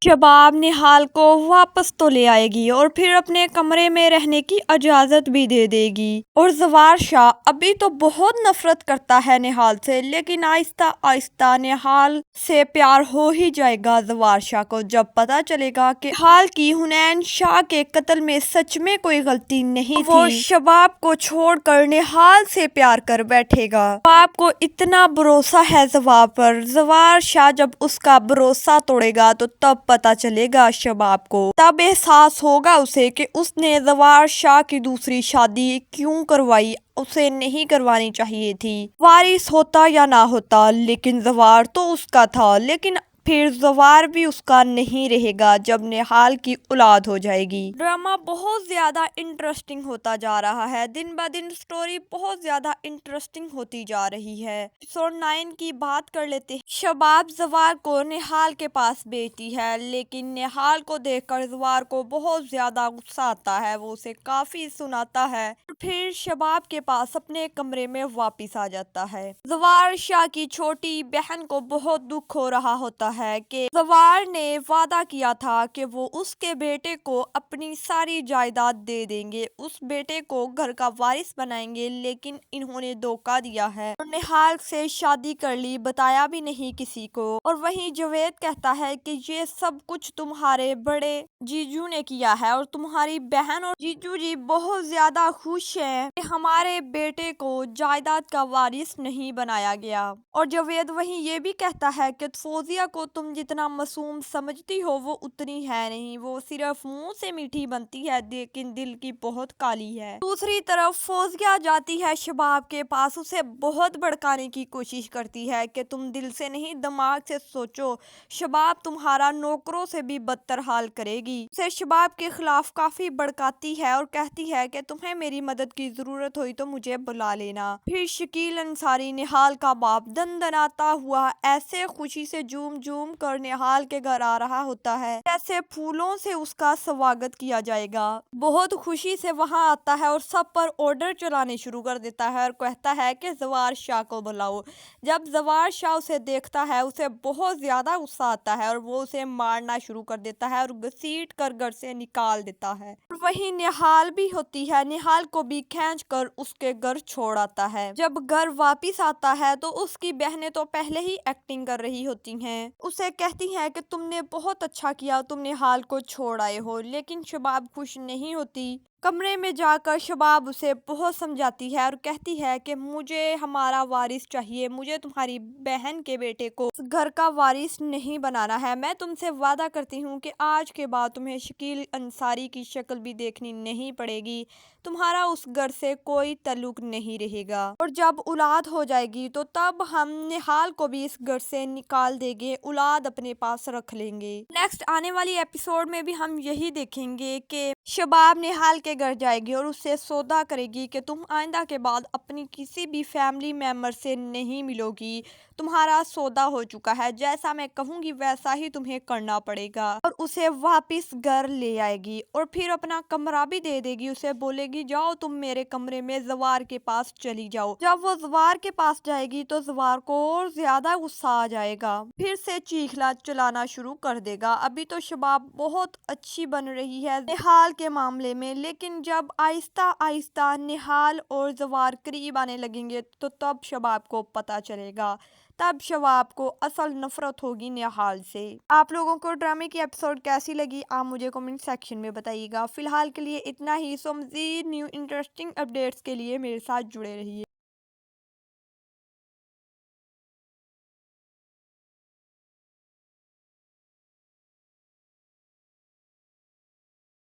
شباب نہال کو واپس تو لے آئے گی اور پھر اپنے کمرے میں رہنے کی اجازت بھی دے دے گی، اور زوار شاہ ابھی تو بہت نفرت کرتا ہے نہال سے، لیکن آہستہ آہستہ نہال سے پیار ہو ہی جائے گا۔ زوار شاہ کو جب پتا چلے گا کہ نہال کی حنین شاہ کے قتل میں سچ میں کوئی غلطی نہیں تھی، وہ شباب کو چھوڑ کر نہال سے پیار کر بیٹھے گا۔ شباب کو اتنا بھروسہ ہے زوار پر، زوار شاہ جب اس کا بھروسہ توڑے گا تو تب پتا چلے گا شباب کو، تب احساس ہوگا اسے کہ اس نے زوار شاہ کی دوسری شادی کیوں کروائی، اسے نہیں کروانی چاہیے تھی۔ وارث ہوتا یا نہ ہوتا لیکن زوار تو اس کا تھا، لیکن پھر زوار بھی اس کا نہیں رہے گا جب نہال کی اولاد ہو جائے گی۔ ڈرامہ بہت زیادہ انٹرسٹنگ ہوتا جا رہا ہے، دن بہ دن سٹوری بہت زیادہ انٹرسٹنگ ہوتی جا رہی ہے۔ ایپیسوڈ 9 کی بات کر لیتے ہیں۔ شباب زوار کو نہال کے پاس بھیجتی ہے، لیکن نہال کو دیکھ کر زوار کو بہت زیادہ غصہ آتا ہے، وہ اسے کافی سناتا ہے اور پھر شباب کے پاس اپنے کمرے میں واپس آ جاتا ہے۔ زوار شاہ کی چھوٹی بہن کو بہت دکھ ہو رہا ہوتا ہے کہ زوار نے وعدہ کیا تھا کہ وہ اس کے بیٹے کو اپنی ساری جائیداد دے دیں گے، اس بیٹے کو گھر کا وارث بنائیں گے، لیکن انہوں نے دھوکہ دیا ہے اور نہال سے شادی کر لی، بتایا بھی نہیں کسی کو۔ اور وہیں جاوید کہتا ہے کہ یہ سب کچھ تمہارے بڑے جیجو نے کیا ہے اور تمہاری بہن اور جیجو جی بہت زیادہ خوش ہیں کہ ہمارے بیٹے کو جائیداد کا وارث نہیں بنایا گیا۔ اور جاوید وہیں یہ بھی کہتا ہے کہ فوزیہ کو تم جتنا معصوم سمجھتی ہو وہ اتنی ہے نہیں، وہ صرف منہ سے میٹھی بنتی ہے لیکن دل کی بہت کالی ہے۔ دوسری طرف فوزیہ جاتی ہے شباب کے پاس، اسے بہت بھڑکانے کی کوشش کرتی ہے کہ تم دل سے نہیں دماغ سے سوچو، شباب تمہارا نوکروں سے بھی بدتر حال کرے گی۔ اسے شباب کے خلاف کافی بھڑکاتی ہے اور کہتی ہے کہ تمہیں میری مدد کی ضرورت ہوئی تو مجھے بلا لینا۔ پھر شکیل انصاری نہال کا باپ دندناتا ہوا ایسے خوشی سے جھوم جھوم کر نہال کے گھر آ رہا ہوتا ہے جیسے پھولوں سے اس کا سواگت کیا جائے گا۔ بہت خوشی سے وہاں آتا ہے اور سب پر آرڈر چلانے شروع کر دیتا ہے اور کہتا ہے کہ زوار شاہ کو بلاؤ۔ جب زوار شاہ اسے دیکھتا ہے اسے بہت زیادہ غصہ آتا ہے اور وہ اسے مارنا شروع کر دیتا ہے اور گھسیٹ کر گھر سے نکال دیتا ہے۔ اور وہیں نہال بھی ہوتی ہے، نہال کو بھی کھینچ کر اس کے گھر چھوڑ آتا ہے۔ جب گھر واپس آتا ہے تو اس کی بہنیں تو پہلے ہی ایکٹنگ کر رہی ہوتی ہیں، اسے کہتی ہیں کہ تم نے بہت اچھا کیا، تم نہال کو چھوڑ آئے ہو، لیکن شباب خوش نہیں ہوتی۔ کمرے میں جا کر شباب اسے بہت سمجھاتی ہے اور کہتی ہے کہ مجھے ہمارا وارث چاہیے، مجھے تمہاری بہن کے بیٹے کو اس گھر کا وارث نہیں بنانا ہے، میں تم سے وعدہ کرتی ہوں کہ آج کے بعد تمہیں شکیل انصاری کی شکل بھی دیکھنی نہیں پڑے گی، تمہارا اس گھر سے کوئی تعلق نہیں رہے گا، اور جب اولاد ہو جائے گی تو تب ہم نہال کو بھی اس گھر سے نکال دیں گے، اولاد اپنے پاس رکھ لیں گے۔ نیکسٹ آنے والی ایپیسوڈ میں بھی ہم یہی دیکھیں گے کہ شباب نہال کے گھر جائے گی اور اس سے سودا کرے گی کہ تم آئندہ کے بعد اپنی کسی بھی فیملی ممبر سے نہیں ملو گی، تمہارا سودا ہو چکا ہے، جیسا میں کہوں گی ویسا ہی تمہیں کرنا پڑے گا، اور اسے واپس گھر لے آئے گی اور پھر اپنا کمرہ بھی دے دے گی، اسے بولے گی جاؤ تم میرے کمرے میں زوار کے پاس چلی جاؤ۔ جب وہ زوار کے پاس جائے گی تو زوار کو اور زیادہ غصہ آ جائے گا، پھر سے چیخنا چلانا شروع کر دے گا۔ ابھی تو شباب بہت اچھی بن رہی ہے نہال کے معاملے میں، لیکن جب آہستہ آہستہ نہال اور زوار قریب آنے لگیں گے تو تب شباب کو پتا چلے گا، تب شباب کو اصل نفرت ہوگی نہال سے۔ آپ لوگوں کو ڈرامے کی ایپیسوڈ کیسی لگی آپ مجھے کمنٹ سیکشن میں بتائیے گا۔ فی الحال کے لیے اتنا ہی، سو مزید نیو انٹرسٹنگ اپڈیٹس کے لیے میرے ساتھ جڑے رہیے۔